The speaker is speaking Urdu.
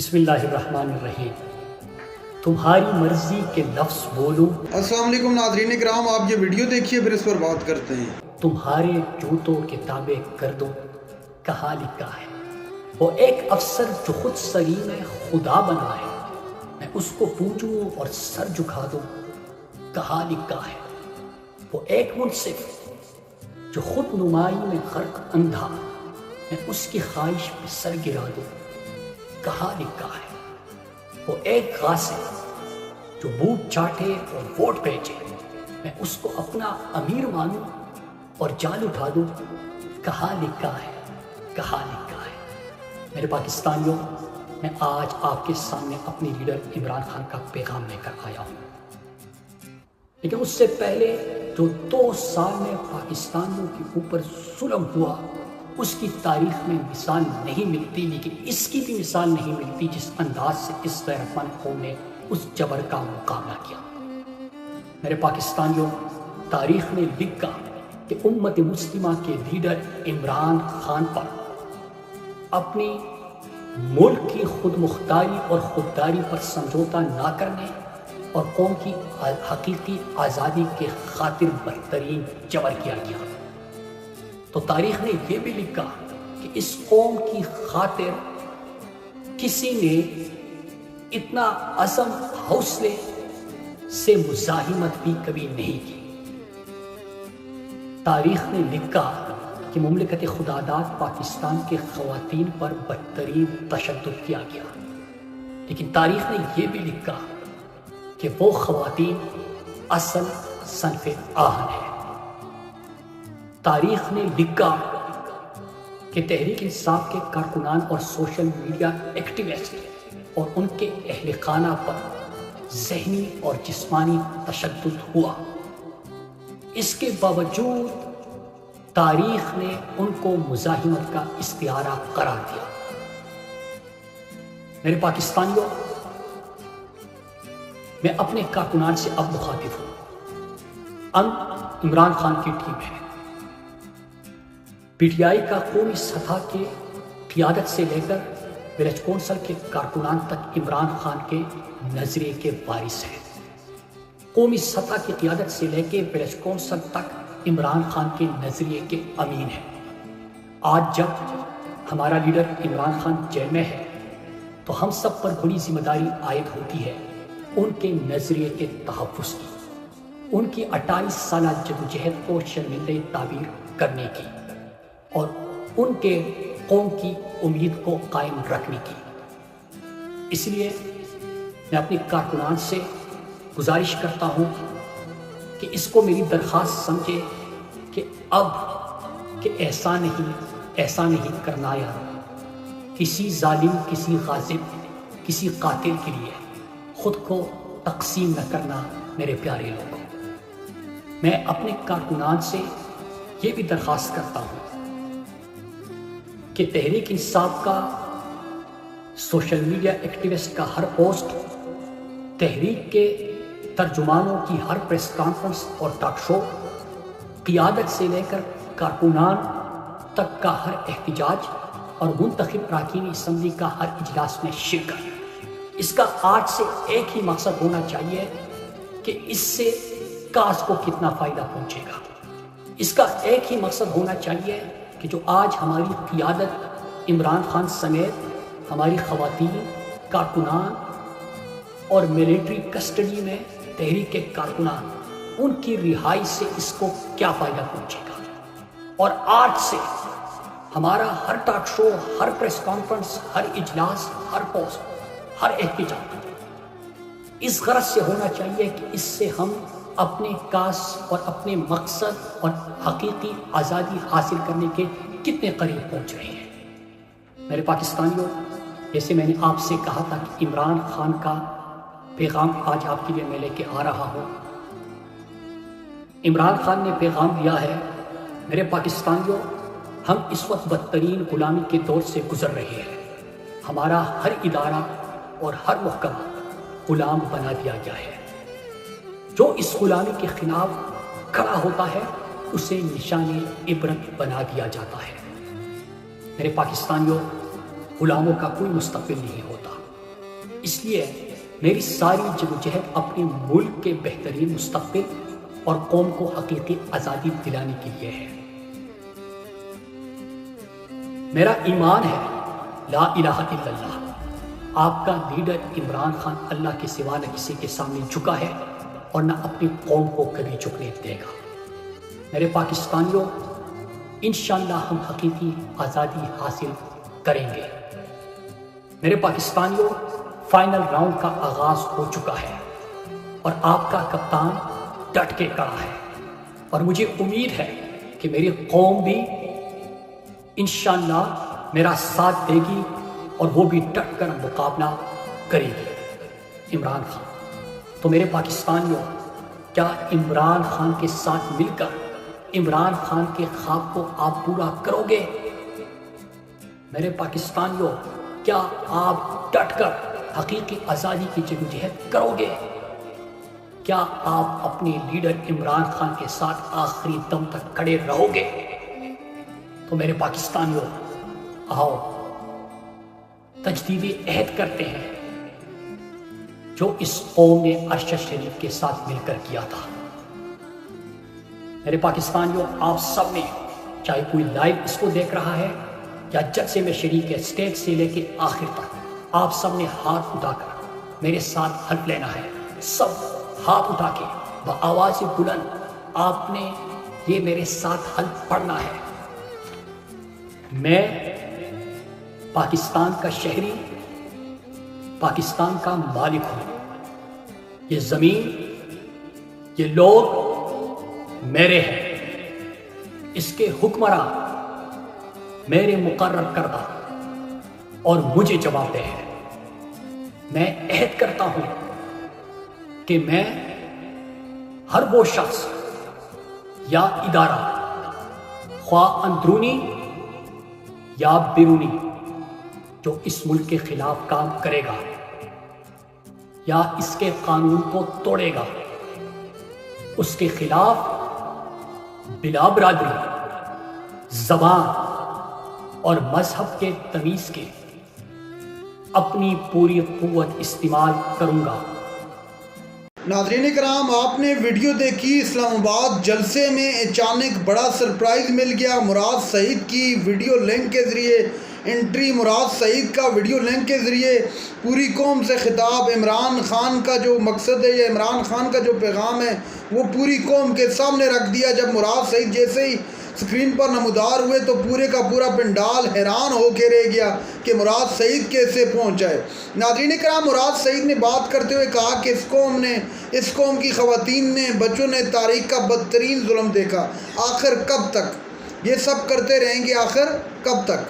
بسم اللہ الرحمن الرحیم۔ تمہاری مرضی کے لفظ بولوں، السلام علیکم ناظرین کرام، آپ یہ ویڈیو دیکھیے پھر اس پر بات کرتے ہیں۔ تمہارے جوتوں کے تابع کر دوں، کہاں لکھا ہے؟ وہ ایک افسر جو خود سلیم خدا بنا ہے، میں اس کو پوجوں اور سر جھکا دوں، کہاں لکھا ہے؟ وہ ایک منصف جو خود نمائی میں غرق اندھا، میں اس کی خواہش پہ سر گرا دوں، کہاں لکھا ہے؟ وہ ایک غاصب جو بوٹ چاٹے اور ووٹ بیچے، میں اس کو اپنا امیر مانوں اور جال اٹھا دوں، کہاں لکھا ہے؟ کہاں لکھا ہے؟ میرے پاکستانیوں، میں آج آپ کے سامنے اپنی لیڈر عمران خان کا پیغام لے کر آیا ہوں، لیکن اس سے پہلے جو 2 سال میں پاکستانیوں کے اوپر ظلم ہوا، اس کی تاریخ میں مثال نہیں ملتی، لیکن اس کی بھی مثال نہیں ملتی جس انداز سے اس غیرت مند قوم نے اس جبر کا مقابلہ کیا۔ میرے پاکستانیوں، تاریخ نے لکھا کہ امت مسلمہ کے لیڈر عمران خان پر اپنی ملک کی خود مختاری اور خودداری پر سمجھوتا نہ کرنے اور قوم کی حقیقی آزادی کے خاطر بدترین جبر کیا گیا۔ تو تاریخ نے یہ بھی لکھا کہ اس قوم کی خاطر کسی نے اتنا عزم حوصلے سے مزاحمت بھی کبھی نہیں کی۔ تاریخ نے لکھا کہ مملکت خداداد پاکستان کے خواتین پر بدترین تشدد کیا گیا، لیکن تاریخ نے یہ بھی لکھا کہ وہ خواتین اصل صنف آہن ہے۔ تاریخ نے لکھا کہ تحریک انصاف کے کارکنان اور سوشل میڈیا ایکٹیوسٹ اور ان کے اہل خانہ پر ذہنی اور جسمانی تشدد ہوا، اس کے باوجود تاریخ نے ان کو مزاحمت کا استعارہ قرار دیا۔ میرے پاکستانیوں، میں اپنے کارکنان سے اب مخاطب ہوں۔ عمران خان کی ٹیم ہے، پی ٹی آئی کا قومی سطح کے قیادت سے لے کر ولیج کونسل کے کارکنان تک عمران خان کے نظریے کے وارث ہیں۔ قومی سطح کی قیادت سے لے کے ولیج کونسل تک عمران خان کے نظریے کے امین ہیں۔ آج جب ہمارا لیڈر عمران خان جیل میں ہے تو ہم سب پر بڑی ذمہ داری عائد ہوتی ہے ان کے نظریے کے تحفظ کی، ان کی 28 سالہ جدوجہد کو شرمندہ تعبیر کرنے کی اور ان کے قوم کی امید کو قائم رکھنے کی۔ اس لیے میں اپنی کارکنان سے گزارش کرتا ہوں کہ اس کو میری درخواست سمجھے کہ اب کہ ایسا نہیں کرنا یار، کسی ظالم، کسی غاصب، کسی قاتل کے لیے خود کو تقسیم نہ کرنا میرے پیارے لوگوں۔ میں اپنے کارکنان سے یہ بھی درخواست کرتا ہوں کہ تحریک انصاف کا سوشل میڈیا ایکٹیوسٹ کا ہر پوسٹ، تحریک کے ترجمانوں کی ہر پریس کانفرنس اور ٹاک شو، قیادت سے لے کر کارکنان تک کا ہر احتجاج اور منتخب اراکین اسمبلی کا ہر اجلاس میں شرکت، اس کا آج سے ایک ہی مقصد ہونا چاہیے کہ اس سے کاز کو کتنا فائدہ پہنچے گا۔ اس کا ایک ہی مقصد ہونا چاہیے کہ جو آج ہماری قیادت عمران خان سمیت ہماری خواتین، کارکنان اور ملٹری کسٹڈی میں تحریک کے کارکنان، ان کی رہائی سے اس کو کیا فائدہ پہنچے گا۔ اور آج سے ہمارا ہر ٹاک شو، ہر پریس کانفرنس، ہر اجلاس، ہر پوسٹ، ہر احتجاج اس غرض سے ہونا چاہیے کہ اس سے ہم اپنے کاز اور اپنے مقصد اور حقیقی آزادی حاصل کرنے کے کتنے قریب پہنچ رہے ہیں۔ میرے پاکستانیوں، جیسے میں نے آپ سے کہا تھا کہ عمران خان کا پیغام آج آپ کے لیے میں لے کے آ رہا ہوں۔ عمران خان نے پیغام دیا ہے، میرے پاکستانیوں، ہم اس وقت بدترین غلامی کے دور سے گزر رہے ہیں۔ ہمارا ہر ادارہ اور ہر محکمہ غلام بنا دیا گیا ہے۔ جو اس غلامی کے خلاف کھڑا ہوتا ہے اسے نشان عبرت بنا دیا جاتا ہے۔ میرے پاکستانیوں، غلاموں کا کوئی مستقبل نہیں ہوتا۔ اس لیے میری ساری جدوجہد اپنے ملک کے بہترین مستقبل اور قوم کو حقیقی آزادی دلانے کے لیے ہے۔ میرا ایمان ہے لا الہ الا اللہ، آپ کا لیڈر عمران خان اللہ کے سوا نہ کسی کے سامنے جھکا ہے اور نہ اپنی قوم کو کبھی جھکنے دے گا۔ میرے پاکستانیوں، انشاءاللہ ہم حقیقی آزادی حاصل کریں گے۔ میرے پاکستانیوں، فائنل راؤنڈ کا آغاز ہو چکا ہے اور آپ کا کپتان ڈٹ کے کڑا ہے، اور مجھے امید ہے کہ میری قوم بھی انشاءاللہ میرا ساتھ دے گی اور وہ بھی ڈٹ کر مقابلہ کرے گی عمران خان۔ تو میرے پاکستانیوں، کیا عمران خان کے ساتھ مل کر عمران خان کے خواب کو آپ پورا کرو گے؟ میرے پاکستانیوں، کیا آپ ڈٹ کر حقیقی آزادی کی جدوجہد کرو گے؟ کیا آپ اپنے لیڈر عمران خان کے ساتھ آخری دم تک کھڑے رہو گے؟ تو میرے پاکستانیوں، آؤ تجدید عہد کرتے ہیں جو اس قوم نے عرش شریف کے ساتھ مل کر کیا تھا۔ میرے پاکستانیوں، آپ سب نے، چاہے کوئی لائیو اس کو دیکھ رہا ہے یا جلسے میں شریک ہے، اسٹیج سے لے کے آخر تک، آپ سب نے ہاتھ اٹھا کر میرے ساتھ حلف لینا ہے۔ سب ہاتھ اٹھا کے بآواز بلند آپ نے یہ میرے ساتھ حلف پڑھنا ہے۔ میں پاکستان کا شہری، پاکستان کا مالک ہوں۔ یہ زمین، یہ لوگ میرے ہیں، اس کے حکمراں میرے مقرر کردہ اور مجھے جواب دہ ہے۔ میں عہد کرتا ہوں کہ میں ہر وہ شخص یا ادارہ، خواہ اندرونی یا بیرونی، جو اس ملک کے خلاف کام کرے گا یا اس کے قانون کو توڑے گا، اس کے خلاف بلا برادری، زبان اور مذہب کے تمیز کے اپنی پوری قوت استعمال کروں گا۔ ناظرین کرام، آپ نے ویڈیو دیکھی۔ اسلام آباد جلسے میں اچانک بڑا سرپرائز مل گیا۔ مراد سعید کی ویڈیو لنک کے ذریعے انٹری، مراد سعید کا ویڈیو لنک کے ذریعے پوری قوم سے خطاب۔ عمران خان کا جو مقصد ہے یا عمران خان کا جو پیغام ہے وہ پوری قوم کے سامنے رکھ دیا۔ جب مراد سعید جیسے ہی اسکرین پر نمودار ہوئے تو پورے کا پورا پنڈال حیران ہو کے رہ گیا کہ مراد سعید کیسے پہنچ جائے۔ ناظرین کرام، مراد سعید نے بات کرتے ہوئے کہا کہ اس قوم کی خواتین نے، بچوں نے تاریخ کا بدترین ظلم دیکھا۔ آخر کب تک یہ سب کرتے رہیں گے؟ آخر کب تک؟